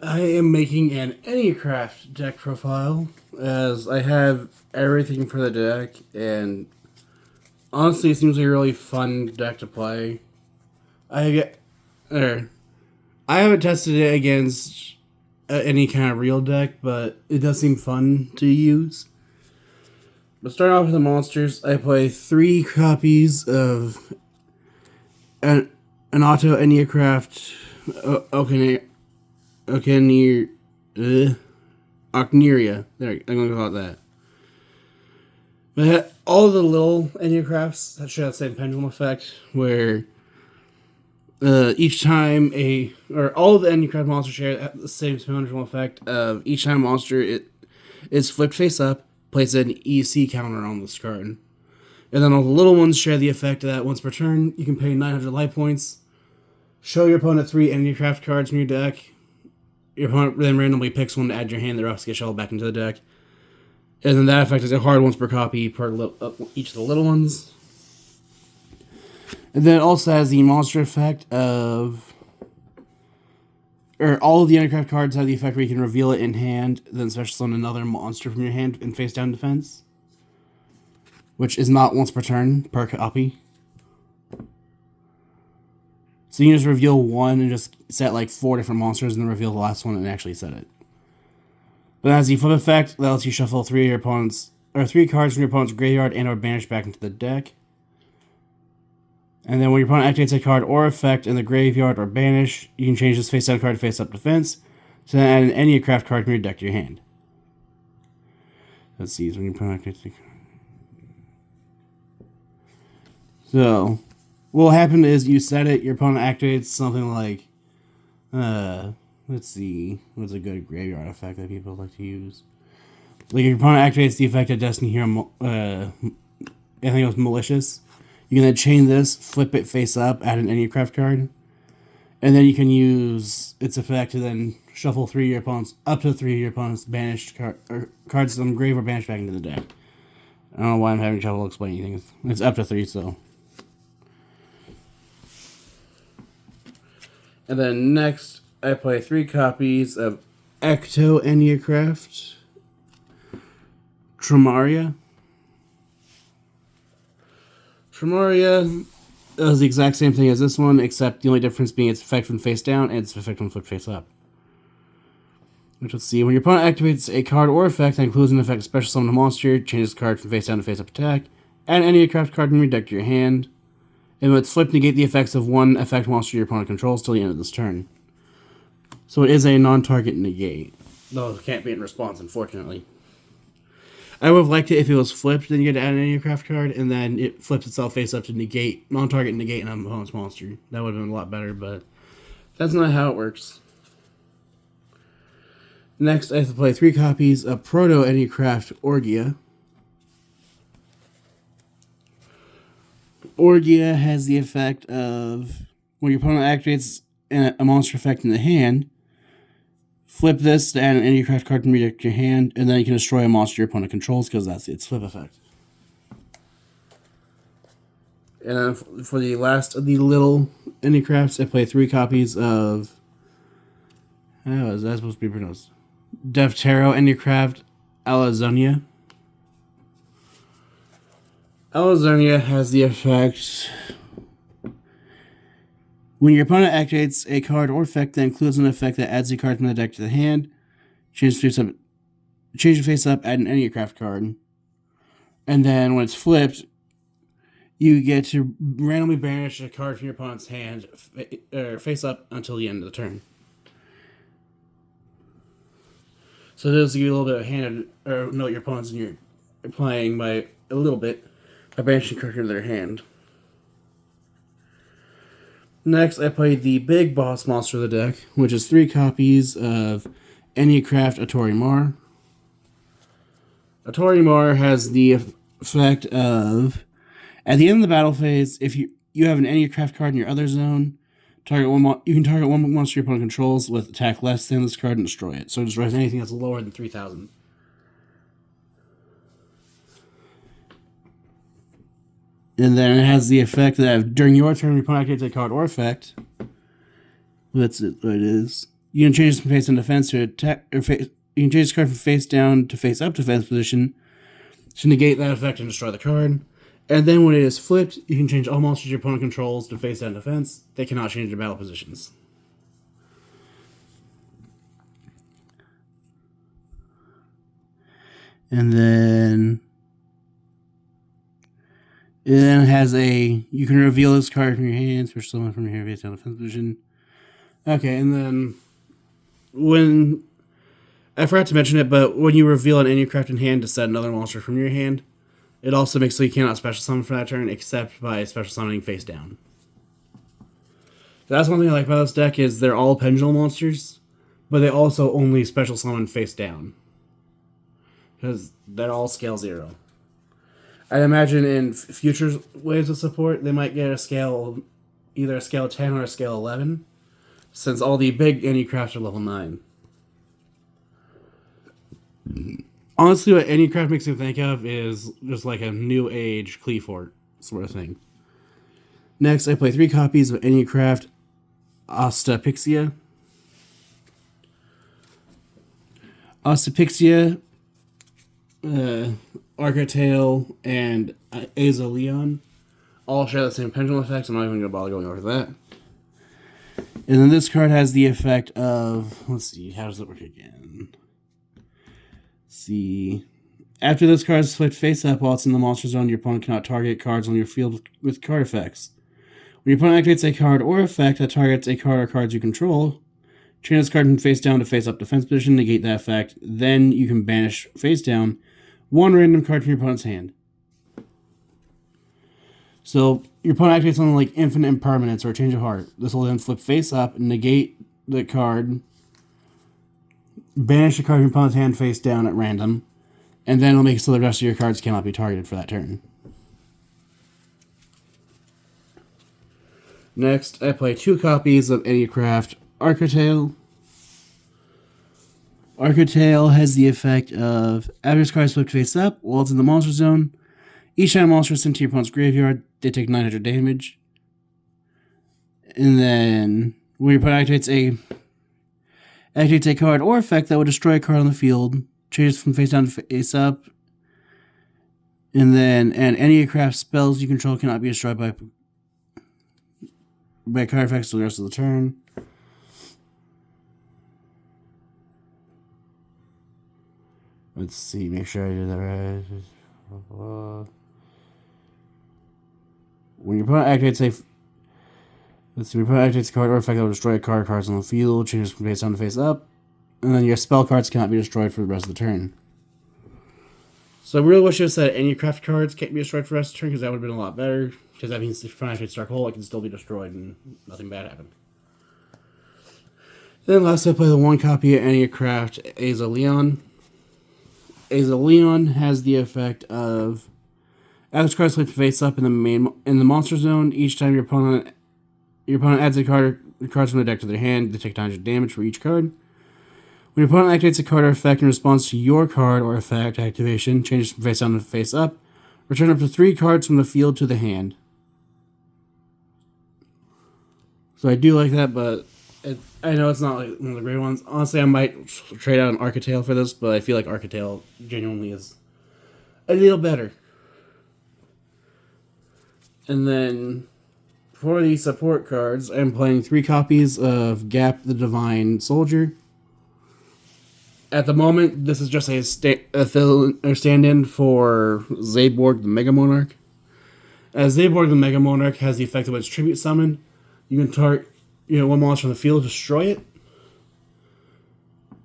I am making an Enneacraft deck profile as I have everything for the deck, and honestly, it seems like a really fun deck to play. I get, er, I haven't tested it against any kind of real deck, but it does seem fun to use. But starting off with the monsters, I play 3 copies of an auto Enneacraft Ocneer, Ocneria. There, I'm going to call it that. But all the little Enneacrafts that share the same pendulum effect, where each time all of the Enneacraft monsters share the same pendulum effect of each time a monster is flipped face up, place an EC counter on this card. And then all the little ones share the effect that once per turn, you can pay 900 life points, show your opponent 3 Enneacraft cards from your deck. Your opponent then randomly picks one to add to your hand, the rest get shuffled back into the deck. And then that effect is a hard once per copy per each of the little ones. And then it also has the monster effect of... all of the Enneacraft cards have the effect where you can reveal it in hand, then special summon another monster from your hand in face down defense, which is not once per turn, per copy. So you can just reveal one and just set like 4 different monsters and then reveal the last one and actually set it. But as the flip effect, that lets you shuffle 3 of your opponent's, or 3 cards from your opponent's graveyard and or banish back into the deck. And then when your opponent activates a card or effect in the graveyard or banish, you can change this face down card to face up defense, so then add an Enneacraft card from your deck to your hand. Let's see, when your opponent activates the card. So, what will happen is you set it, your opponent activates something like, let's see, what's a good graveyard effect that people like to use? Like, your opponent activates the effect of Destiny Hero, I think it was Malicious. You can then chain this, flip it face up, add an Enneacraft card, and then you can use its effect to then shuffle 3 of your opponents, up to 3 of your opponent's banished cards from grave or banished back into the deck. I don't know why I'm having trouble explaining things. It's up to 3, so. And then next, I play 3 copies of Ecto Enneacraft Tremoria. Tremoria does the exact same thing as this one, except the only difference being its effect when face down and its effect when flipped face up. Which, let's see, when your opponent activates a card or effect that includes an effect special summon a monster, changes the card from face down to face up attack, add an Enneacraft card from your deck to your hand, and when it's flipped, negate the effects of one effect monster your opponent controls till the end of this turn. So it is a non-target negate. Though it can't be in response, unfortunately. I would have liked it if it was flipped, then you get to add an Enneacraft card, and then it flips itself face up to negate, non-target negate an opponent's monster. That would have been a lot better, but that's not how it works. Next, I have to play 3 copies of Proto Enneacraft Orgia. Orgia has the effect of when your opponent activates a monster effect in the hand, flip this to add an Enneacraft card from your deck to your hand, and then you can destroy a monster your opponent controls because that's its flip effect. And then for the last of the little Enneacrafts, I play 3 copies of... How is that supposed to be pronounced? Deftero Enneacraft Alazonia. Alazonia has the effect... When your opponent activates a card or effect that includes an effect that adds a card from the deck to the hand, change the face up, add an Enneacraft card. And then when it's flipped, you get to randomly banish a card from your opponent's hand face up until the end of the turn. So it does give you a little bit of hand, or note your opponents and you're playing by a little bit by banishing a card to their hand. Next, I play the big boss monster of the deck, which is 3 copies of Enneacraft Atorimar. Atorimar has the effect of, at the end of the battle phase, if you have an Enneacraft card in your other zone, you can target one monster your opponent controls with attack less than this card and destroy it. So it destroys anything that's lower than 3,000. And then it has the effect that during your turn, your opponent activates a card or effect. That's it. What it is. You can change this from face down defense to attack, or face. You can change this card from face down to face up defense position to negate that effect and destroy the card. And then when it is flipped, you can change all monsters your opponent controls to face down defense. They cannot change their battle positions. And then it then has a, you can reveal this card from your hand, switch someone from your hand face down defense position. Okay, and then when, I forgot to mention it, but when you reveal an Enneacraft in hand to set another monster from your hand, it also makes so you cannot special summon for that turn, except by special summoning face down. That's one thing I like about this deck is they're all pendulum monsters, but they also only special summon face down. Because they're all scale 0. I'd imagine in future waves of support, they might get a scale, either a scale 10 or a scale 11, since all the big Enneacrafts are level 9. Honestly, what Enneacraft makes me think of is just like a new age Cleafort sort of thing. Next, I play 3 copies of Enneacraft Ostapixia. Ostapixia, Arcatail, and Azaleon all share the same pendulum effects. I'm not even going to bother going over that. And then this card has the effect of, let's see, how does it work again? See, after this card is flipped face up while it's in the monster zone, your opponent cannot target cards on your field with card effects. When your opponent activates a card or effect that targets a card or cards you control, change this card from face down to face up defense position, negate that effect. Then you can banish face down one random card from your opponent's hand. So your opponent activates something like Infinite Impermanence or Change of Heart. This will then flip face up, negate the card, banish a card from your opponent's hand face down at random, and then it'll make it so the rest of your cards cannot be targeted for that turn. Next, I play 2 copies of Enneacraft Arcatail. Arcatail has the effect of, after this card is flipped face up while it's in the monster zone, each time a monster is sent to your opponent's graveyard, they take 900 damage. And then, when your opponent activates a card or effect that would destroy a card on the field, changes from face down to face up. And then, and Enneacraft spells you control cannot be destroyed by card effects for the rest of the turn. Let's see, make sure I did that right. When your opponent activates a card or effect that will destroy cards on the field, changes from face down to face up, and then your spell cards cannot be destroyed for the rest of the turn. So I really wish it said Enneacraft cards can't be destroyed for the rest of the turn, because that would have been a lot better, because that means if your opponent activates Dark Hole, it can still be destroyed and nothing bad happened. Then lastly, I play the 1 copy of Enneacraft Azaleon. Azaleon has the effect of, after this card flips face up in the monster zone, each time your opponent adds a card or cards from the deck to their hand, they take 900 damage for each card. When your opponent activates a card or effect in response to your card or effect activation, changes from face down to face up, return up to 3 cards from the field to the hand. So I do like that, but I know it's not like one of the great ones. Honestly, I might trade out an Arcatail for this, but I feel like Arcatail genuinely is a little better. And then for the support cards, I'm playing 3 copies of Gap the Divine Soldier. At the moment, this is just a stand-in for Zaborg the Mega Monarch. As Zaborg the Mega Monarch has the effect of its tribute summon, you can target one monster on the field, destroy it,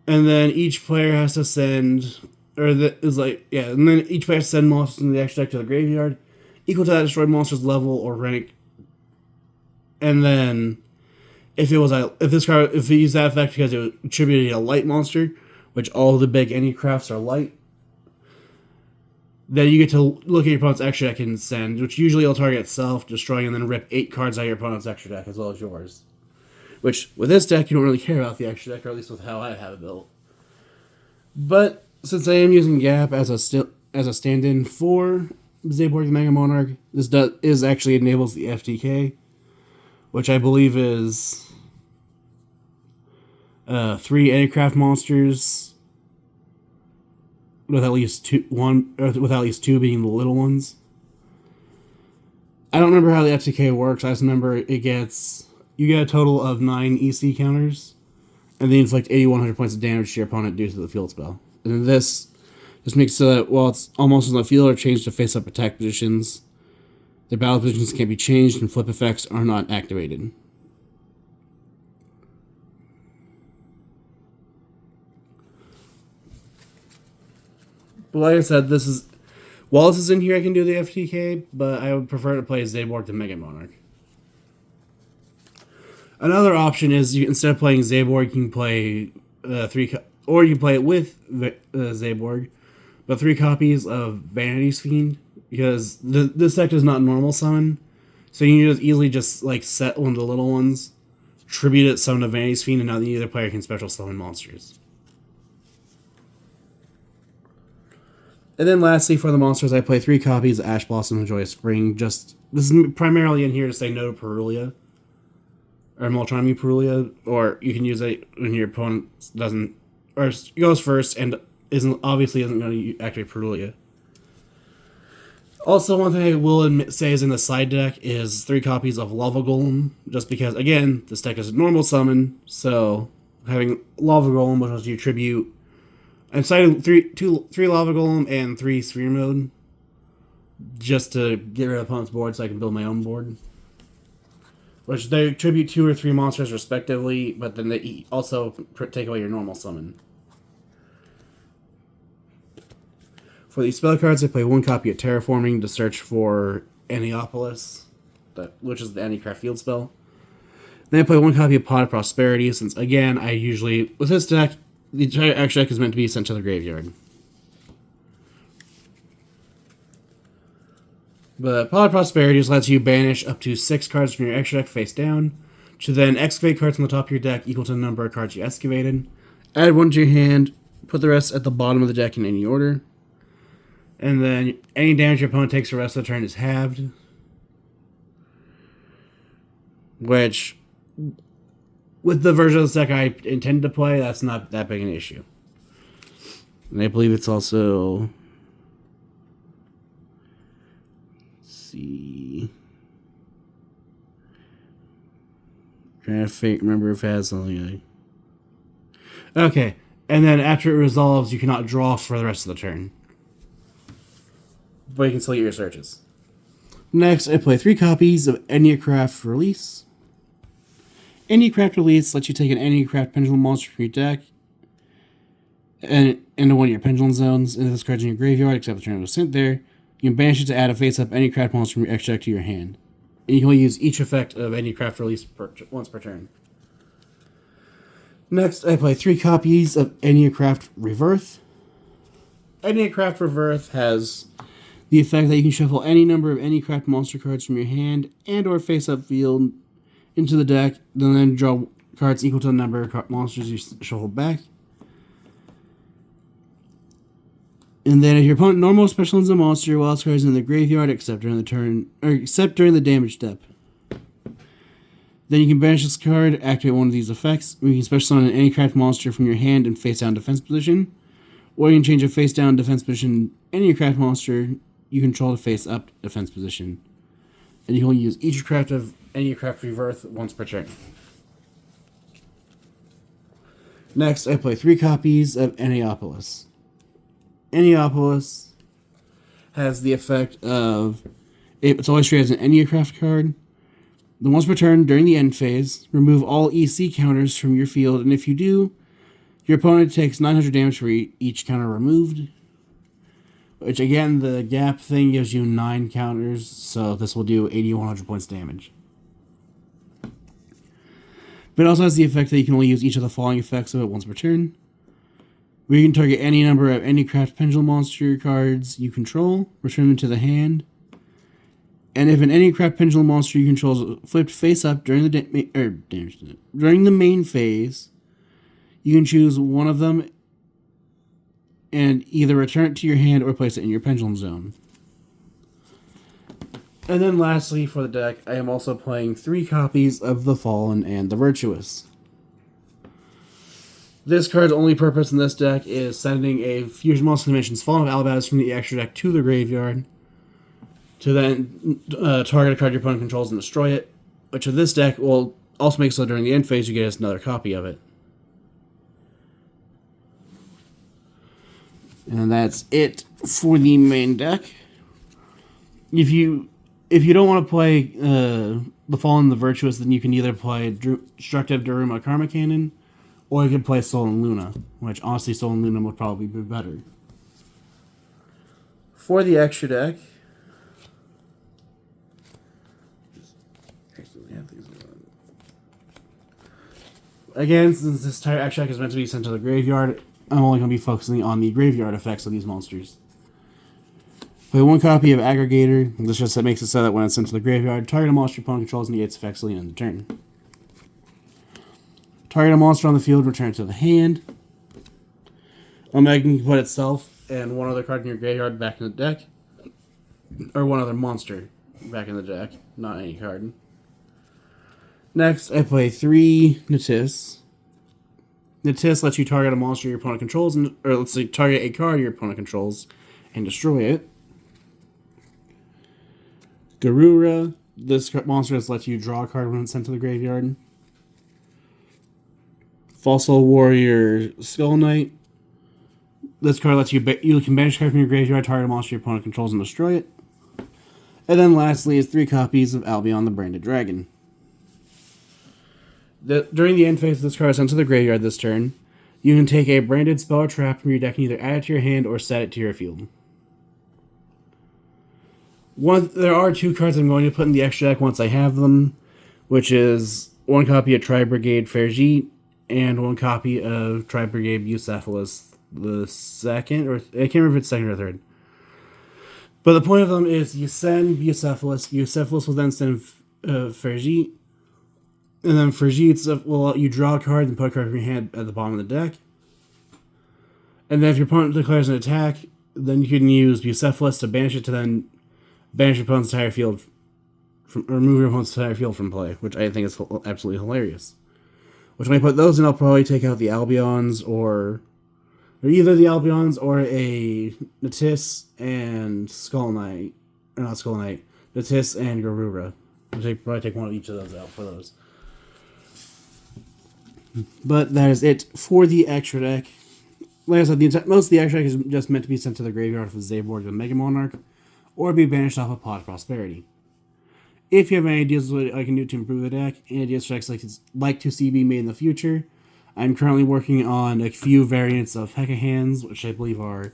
and then each player has to send, and then each player has to send monsters in the extra deck to the graveyard, equal to that destroyed monster's level or rank. And then, if it used that effect because it attributed a light monster, which all the big Enneacrafts are light, then you get to look at your opponent's extra deck and send, which usually will target itself, destroying and then rip 8 cards out of your opponent's extra deck as well as yours. Which, with this deck, you don't really care about the extra deck, or at least with how I have it built. But, since I am using Gap as a stand-in for Zaborg the Mega Monarch, this actually enables the FTK, which I believe is 3 Enneacraft monsters, with at least two being the little ones. I don't remember how the FTK works. I just remember you get a total of 9 EC counters, and then inflict 8,100 points of damage to your opponent due to the field spell. And then this just makes so that while it's almost on the field or changed to face-up attack positions, their battle positions can't be changed and flip effects are not activated. But like I said, while this is in here, I can do the FTK, but I would prefer to play Zaborg than Mega Monarch. Another option is instead of playing Zaborg, you can play or you can play it with Zaborg, but 3 copies of Vanity's Fiend, because this deck is not normal summon, so you can just easily set one of the little ones, tribute it, summon a Vanity's Fiend, and now the other player can special summon monsters. And then lastly, for the monsters, I play 3 copies of Ash Blossom and Joyous Spring. This is primarily in here to say no to Perulia, or Moltronemy Perulia, or you can use it when your opponent goes first and isn't going to activate Perulia. Also, one thing I will say is in the side deck is 3 copies of Lava Golem, just because, again, this deck is a normal summon, so having Lava Golem, which lets you tribute. I'm citing 3 Lava Golem and 3 Sphere Mode, just to get rid of opponent's board so I can build my own board. Which they tribute 2 or 3 monsters respectively, but then they also take away your normal summon. For these spell cards, I play 1 copy of Terraforming to search for Enneopolis, which is the Enneacraft field spell. Then I play 1 copy of Pot of Prosperity, since again, with this deck, the entire extra deck is meant to be sent to the graveyard. But Pot of Prosperity just lets you banish up to 6 cards from your extra deck face down, to then excavate cards on the top of your deck equal to the number of cards you excavated. Add 1 to your hand, put the rest at the bottom of the deck in any order. And then any damage your opponent takes the rest of the turn is halved. Which, with the version of this deck I intended to play, that's not that big an issue. And I believe it's also... Let's see... Trying to remember if it has something like... Okay, and then after it resolves, you cannot draw for the rest of the turn. But you can still get your searches. Next, I play 3 copies of Enneacraft Release. Enneacraft Release lets you take an Enneacraft Pendulum monster from your deck and into one of your Pendulum zones, and this card's in your graveyard, except the turn it was sent there. You can banish it to add a face-up Enneacraft monster from your extra deck to your hand. And you can only use each effect of Enneacraft Release once per turn. Next, I play 3 copies of Enneacraft Rebirth. Enneacraft Rebirth has the effect that you can shuffle any number of Enneacraft monster cards from your hand and or face-up field into the deck, then draw cards equal to the number of monsters you shuffle back. And then if your opponent normally specials a monster while its cards in the graveyard except during the damage step. Then you can banish this card, activate one of these effects, or you can special summon an Enneacraft monster from your hand in face-down defense position, or you can change a face-down defense position Enneacraft monster you control to face-up defense position. And you can only use each craft of Enneacraft Rebirth once per turn. Next, I play 3 copies of Enneopolis. Enneopolis has the effect of... It's always treated as an Enneacraft card. Then once per turn, during the end phase, remove all EC counters from your field, and if you do, your opponent takes 900 damage for each counter removed. Which, again, the gap thing gives you 9 counters, so this will do 8,100 points damage. But it also has the effect that you can only use each of the following effects of it once per turn. Where you can target any number of Enneacraft Pendulum monster cards you control, return them to the hand. And if an Enneacraft Pendulum monster you control is flipped face up during the main phase, you can choose one of them and either return it to your hand or place it in your Pendulum zone. And then lastly, for the deck, I am also playing 3 copies of The Fallen and The Virtuous. This card's only purpose in this deck is sending a Fusion Monster Dimensions Fallen of Alabaz from the extra deck to the graveyard to then target a card your opponent controls and destroy it, which of this deck will also make so during the end phase you get another copy of it. And that's it for the main deck. If you don't want to play the Fallen and the Virtuous, then you can either play Destructive Daruma Karma Cannon, or you can play Soul and Luna, which honestly Soul and Luna would probably be better. For the extra deck, again, since this entire extra deck is meant to be sent to the graveyard, I'm only going to be focusing on the graveyard effects of these monsters. Play one copy of Aggregator. This just makes it so that when it's sent to the graveyard, target a monster your opponent controls negates effects till the end of the turn. Target a monster on the field, return it to the hand. Omega can put itself and one other card in your graveyard back in the deck. Or one other monster back in the deck, not any card. Next, I play 3 Natis. Natis lets you target a monster your opponent controls, or let's say target a card your opponent controls and destroy it. Garura, this monster just lets you draw a card when it's sent to the graveyard. Fossil Warrior Skull Knight. This card lets you can banish a card from your graveyard, target a monster your opponent controls, and destroy it. And then lastly is 3 copies of Albion the Branded Dragon. During the end phase of this card is sent to the graveyard this turn, you can take a branded spell or trap from your deck and either add it to your hand or set it to your field. There are 2 cards I'm going to put in the extra deck once I have them, which is 1 copy of Tri-Brigade Fergie and 1 copy of Tri-Brigade Bucephalus the second, or I can't remember if it's second or third. But the point of them is you send Bucephalus will then send Fergie, and then Fergie will let you draw a card and put a card from your hand at the bottom of the deck. And then if your opponent declares an attack, then you can use Bucephalus to banish it to then banish your opponent's entire field, or remove your opponent's entire field from play, which I think is absolutely hilarious. Which when I put those in, I'll probably take out the Albions, or either the Albions or a Natis and Skull Knight, or not Skull Knight, Natis and Garura. I'll probably take one of each of those out for those. But that is it for the extra deck. Like I said, most of the extra deck is just meant to be sent to the graveyard with Zaborg and Mega Monarch, or be banished off of Pot of Prosperity. If you have any ideas what I can do to improve the deck, and ideas for decks like to see be made in the future, I'm currently working on a few variants of Heka Hands, which I believe are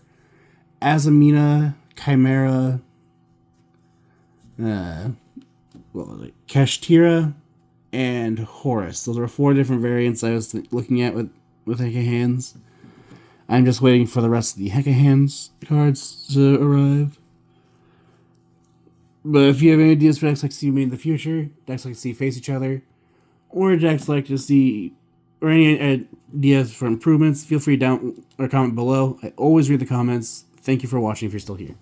Azamina, Chimera, Kashtira, and Horus. Those are 4 different variants I was looking at with Heka Hands. I'm just waiting for the rest of the Heka Hands cards to arrive. But if you have any ideas for decks like to see made in the future, decks like to see face each other, or decks like to see, or any ideas for improvements, feel free to down or comment below. I always read the comments. Thank you for watching if you're still here.